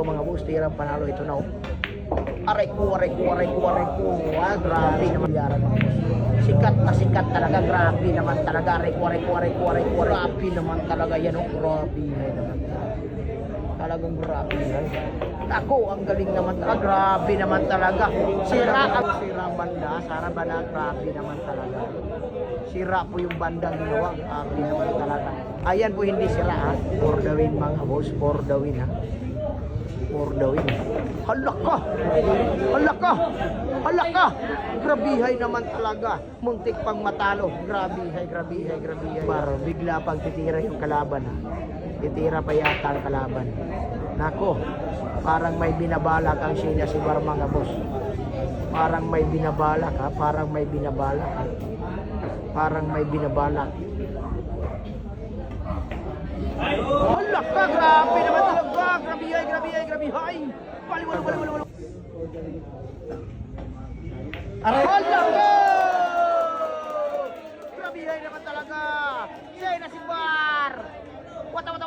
Mga boss, tirang panalo ito na. Aray ko. Grabe naman yaran mga boss. Sikat talaga, grabe naman talaga. Aray ko. Grabe naman talaga yan. Grabe naman. Talagang grabe yan. Ako, ang galing naman talaga. Grabe naman talaga. Sira banda. Sara banda, grabe naman talaga. Sira po yung bandang ginawa. Grabe naman talaga. Ayan po hindi sira ha. For the win mga boss. For the win ha. For the win. Hala ka. Grabihay naman talaga. Muntik pang matalo. Grabihay. Para bigla pang titira yung kalaban ha. Titira pa yata ang kalaban. Nako, parang may binabalak ang Sheena si Bar mga boss. Parang may binabalak. Hala ka, grabe naman talaga. Grabihay. Baliwalo. Hala ka! Grabihay naman talaga. Sheena si Bar. Wata.